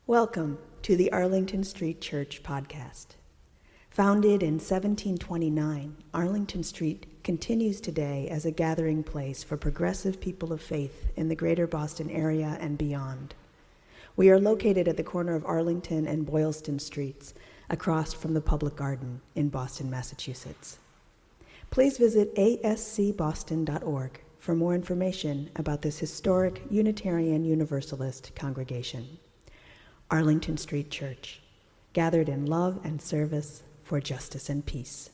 Welcome to the Arlington Street Church podcast. Founded in 1729, Arlington Street continues today as a gathering place for progressive people of faith in the greater Boston area and beyond. We are located at the corner of Arlington and Boylston Streets, across from the Public Garden in Boston, Massachusetts. Please visit ascboston.org for more information about this historic Unitarian Universalist congregation. Arlington Street Church, gathered in love and service for justice and peace.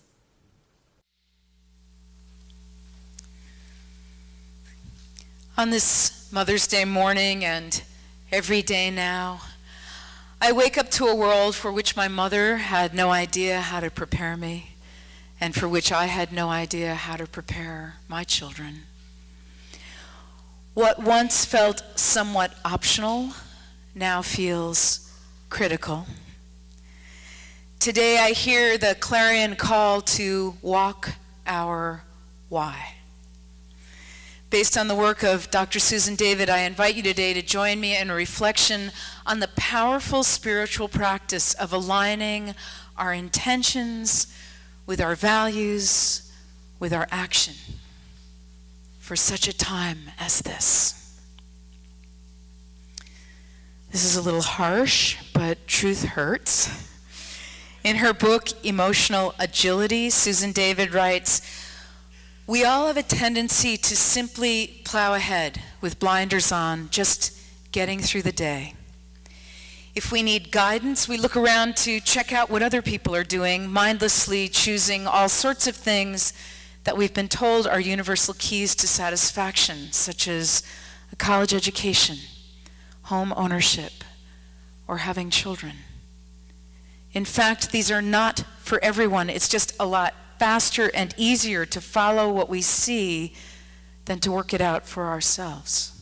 On this Mother's Day morning and every day now, I wake up to a world for which my mother had no idea how to prepare me, and for which I had no idea how to prepare my children. What once felt somewhat optional now feels critical. Today I hear the clarion call to walk our why. Based on the work of Dr. Susan David, I invite you today to join me in a reflection on the powerful spiritual practice of aligning our intentions with our values, with our action, for such a time as this. This is a little harsh, but truth hurts. In her book, Emotional Agility, Susan David writes, "We all have a tendency to simply plow ahead with blinders on, just getting through the day. If we need guidance, we look around to check out what other people are doing, mindlessly choosing all sorts of things that we've been told are universal keys to satisfaction, such as a college education, home ownership, or having children. In fact, these are not for everyone. It's just a lot faster and easier to follow what we see than to work it out for ourselves."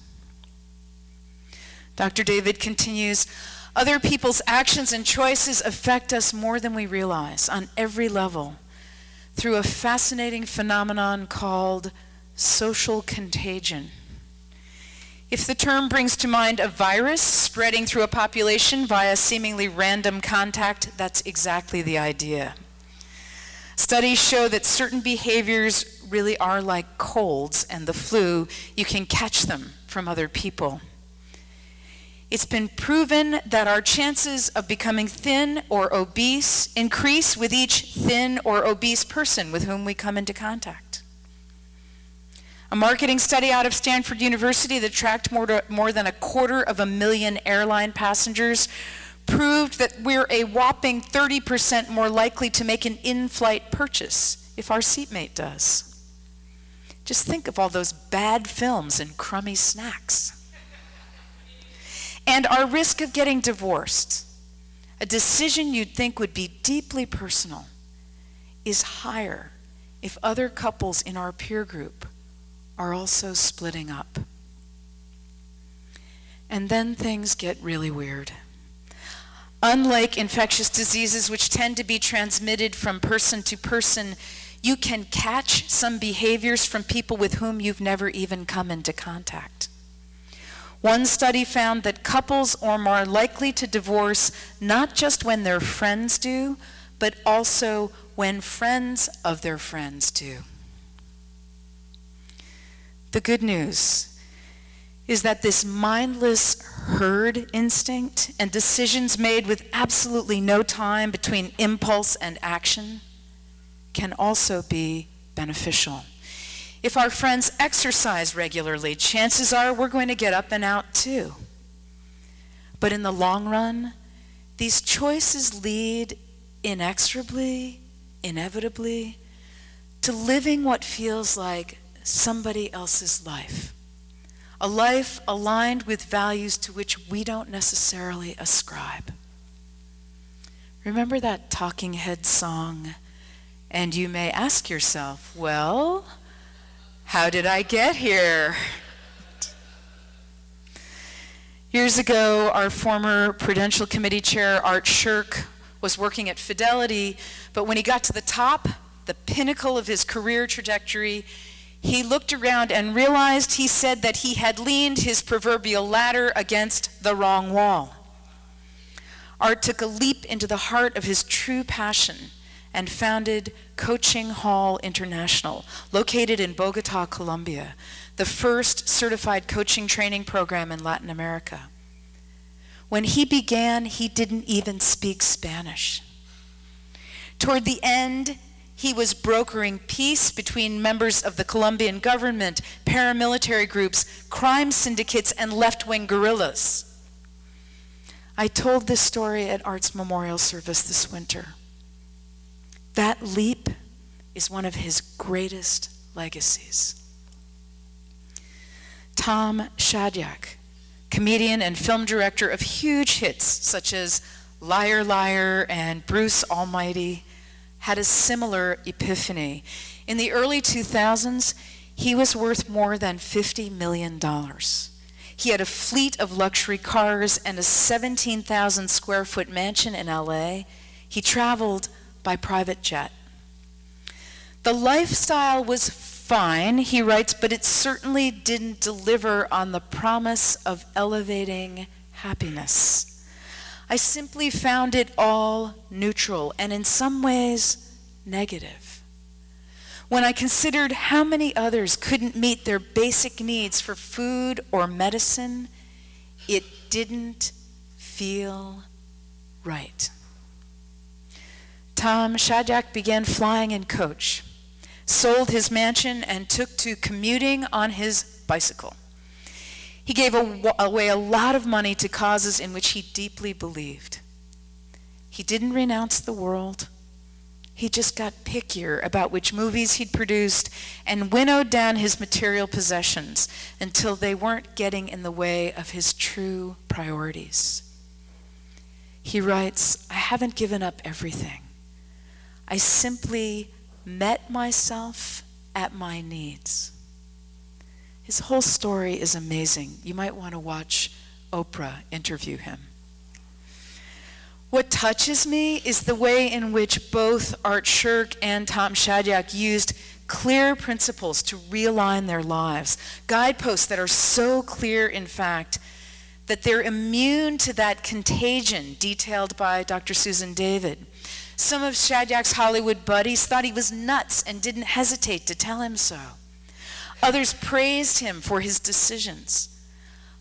Dr. David continues, "Other people's actions and choices affect us more than we realize on every level through a fascinating phenomenon called social contagion. If the term brings to mind a virus spreading through a population via seemingly random contact, that's exactly the idea. Studies show that certain behaviors really are like colds and the flu. You can catch them from other people. It's been proven that our chances of becoming thin or obese increase with each thin or obese person with whom we come into contact. A marketing study out of Stanford University that tracked more than 250,000 airline passengers proved that we're a whopping 30% more likely to make an in-flight purchase if our seatmate does. Just think of all those bad films and crummy snacks. And our risk of getting divorced, a decision you'd think would be deeply personal, is higher if other couples in our peer group are also splitting up. And then things get really weird. Unlike infectious diseases, which tend to be transmitted from person to person, you can catch some behaviors from people with whom you've never even come into contact. One study found that couples are more likely to divorce not just when their friends do, but also when friends of their friends do. The good news is that this mindless herd instinct and decisions made with absolutely no time between impulse and action can also be beneficial. If our friends exercise regularly, chances are we're going to get up and out too. But in the long run, these choices lead inexorably, inevitably, to living what feels like somebody else's life, a life aligned with values to which we don't necessarily ascribe. Remember that Talking Heads song? And you may ask yourself, well, how did I get here? Years ago, our former Prudential Committee Chair, Art Shirk, was working at Fidelity, but when he got to the top, the pinnacle of his career trajectory, he looked around and realized, he said, that he had leaned his proverbial ladder against the wrong wall. Art took a leap into the heart of his true passion and founded Coaching Hall International, located in Bogota, Colombia, the first certified coaching training program in Latin America. When he began, he didn't even speak Spanish. Toward the end, he was brokering peace between members of the Colombian government, paramilitary groups, crime syndicates, and left-wing guerrillas. I told this story at Art's memorial service this winter. That leap is one of his greatest legacies. Tom Shadyac, comedian and film director of huge hits such as Liar Liar and Bruce Almighty, had a similar epiphany. In the early 2000s, he was worth more than $50 million. He had a fleet of luxury cars and a 17,000 square foot mansion in LA. He traveled by private jet. The lifestyle was fine, he writes, but it certainly didn't deliver on the promise of elevating happiness. I simply found it all neutral and in some ways negative. When I considered how many others couldn't meet their basic needs for food or medicine, it didn't feel right. Tom Shadyac began flying in coach, sold his mansion, and took to commuting on his bicycle. He gave away a lot of money to causes in which he deeply believed. He didn't renounce the world. He just got pickier about which movies he'd produced and winnowed down his material possessions until they weren't getting in the way of his true priorities. He writes, "I haven't given up everything. I simply met myself at my needs." His whole story is amazing. You might want to watch Oprah interview him. What touches me is the way in which both Art Schurk and Tom Shadyac used clear principles to realign their lives, guideposts that are so clear, in fact, that they're immune to that contagion detailed by Dr. Susan David. Some of Shadyak's Hollywood buddies thought he was nuts and didn't hesitate to tell him so. Others praised him for his decisions,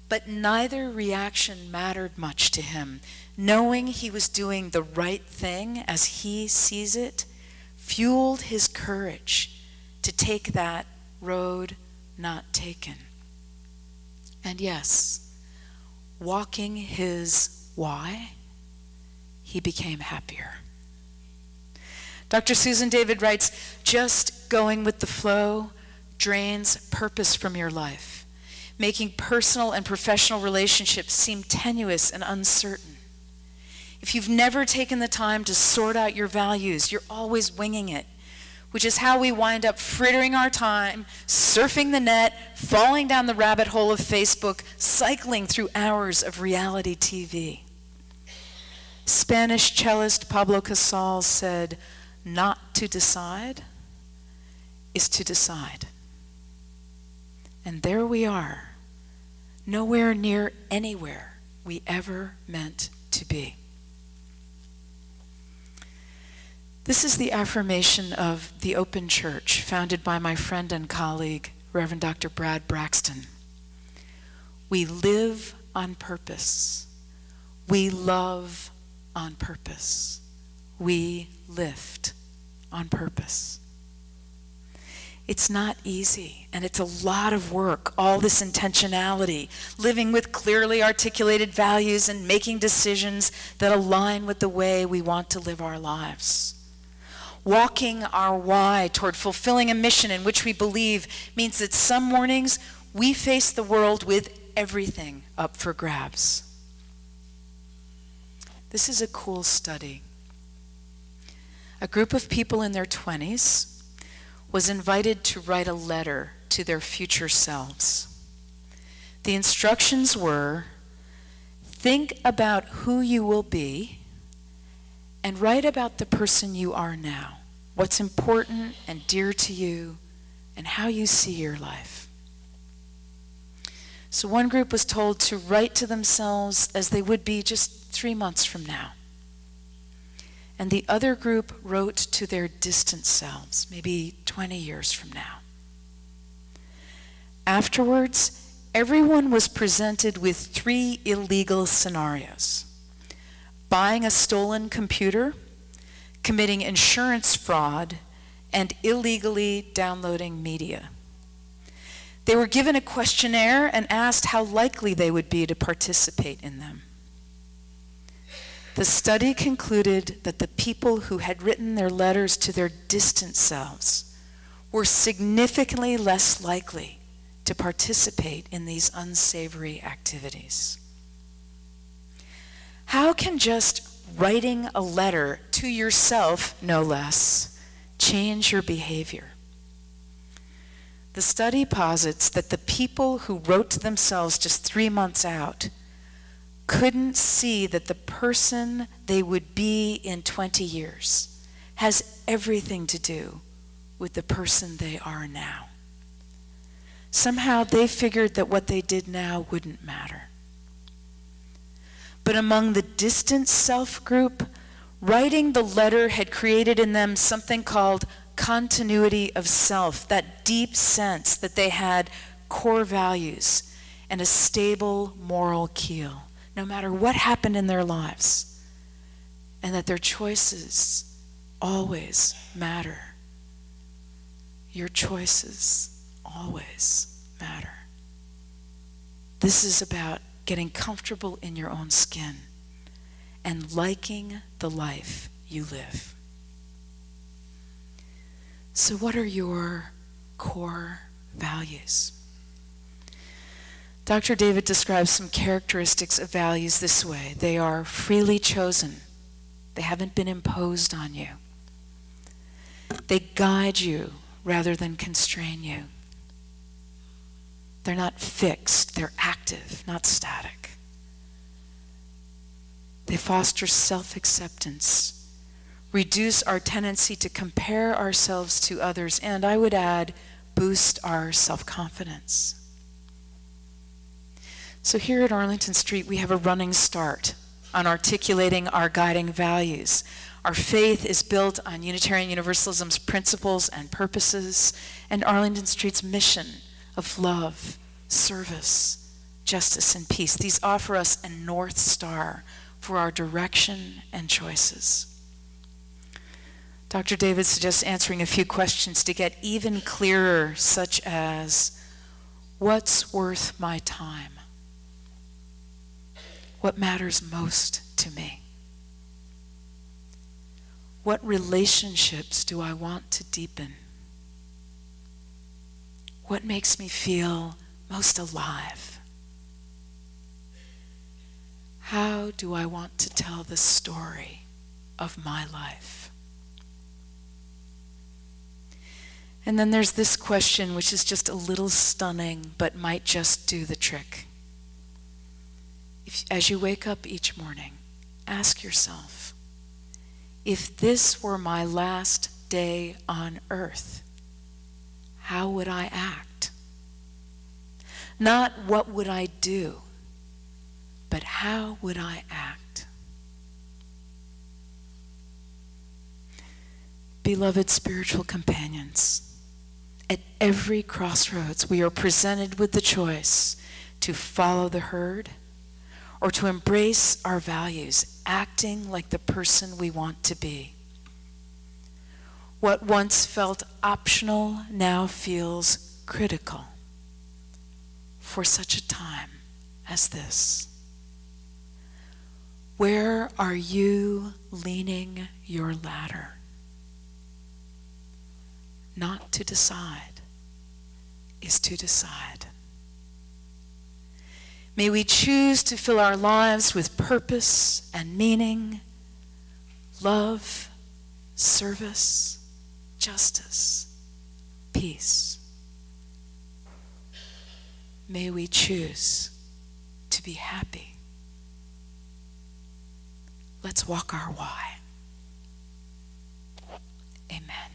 but neither reaction mattered much to him. Knowing he was doing the right thing as he sees it fueled his courage to take that road not taken. And yes, walking his why, he became happier. Dr. Susan David writes, "Just going with the flow drains purpose from your life, making personal and professional relationships seem tenuous and uncertain. If you've never taken the time to sort out your values, you're always winging it, which is how we wind up frittering our time, surfing the net, falling down the rabbit hole of Facebook, cycling through hours of reality TV." Spanish cellist Pablo Casals said, "Not to decide is to decide." And there we are, nowhere near anywhere we ever meant to be. This is the affirmation of the Open Church, founded by my friend and colleague, Reverend Dr. Brad Braxton. We live on purpose. We love on purpose. We lift on purpose. It's not easy, and it's a lot of work, all this intentionality, living with clearly articulated values and making decisions that align with the way we want to live our lives. Walking our why toward fulfilling a mission in which we believe means that some mornings we face the world with everything up for grabs. This is a cool study. A group of people in their 20s was invited to write a letter to their future selves. The instructions were, think about who you will be and write about the person you are now, what's important and dear to you, and how you see your life. So one group was told to write to themselves as they would be just 3 months from now. And the other group wrote to their distant selves, maybe 20 years from now. Afterwards, everyone was presented with 3 illegal scenarios: buying a stolen computer, committing insurance fraud, and illegally downloading media. They were given a questionnaire and asked how likely they would be to participate in them. The study concluded that the people who had written their letters to their distant selves were significantly less likely to participate in these unsavory activities. How can just writing a letter to yourself, no less, change your behavior? The study posits that the people who wrote to themselves just 3 months out couldn't see that the person they would be in 20 years has everything to do with the person they are now. Somehow they figured that what they did now wouldn't matter. But among the distant self group, writing the letter had created in them something called continuity of self, that deep sense that they had core values and a stable moral keel, no matter what happened in their lives, and that their choices always matter. Your choices always matter. This is about getting comfortable in your own skin and liking the life you live. So what are your core values? Dr. David describes some characteristics of values this way. They are freely chosen. They haven't been imposed on you. They guide you rather than constrain you. They're not fixed, they're active, not static. They foster self-acceptance, reduce our tendency to compare ourselves to others, and I would add, boost our self-confidence. So here at Arlington Street, we have a running start on articulating our guiding values. Our faith is built on Unitarian Universalism's principles and purposes, and Arlington Street's mission of love, service, justice, and peace. These offer us a North Star for our direction and choices. Dr. David suggests answering a few questions to get even clearer, such as, what's worth my time? What matters most to me? What relationships do I want to deepen? What makes me feel most alive? How do I want to tell the story of my life? And then there's this question, which is just a little stunning, but might just do the trick. As you wake up each morning, ask yourself, if this were my last day on earth, how would I act? Not what would I do, but how would I act? Beloved spiritual companions, at every crossroads we are presented with the choice to follow the herd or to embrace our values, acting like the person we want to be. What once felt optional now feels critical for such a time as this. Where are you leaning your ladder? Not to decide is to decide. May we choose to fill our lives with purpose and meaning, love, service, justice, peace. May we choose to be happy. Let's walk our why. Amen.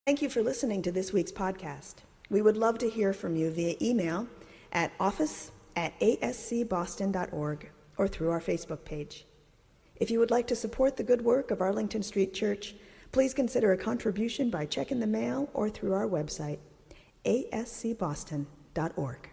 Thank you for listening to this week's podcast. We would love to hear from you via email at office@ascboston.org or through our Facebook page. If you would like to support the good work of Arlington Street Church, please consider a contribution by check in the mail or through our website, ascboston.org.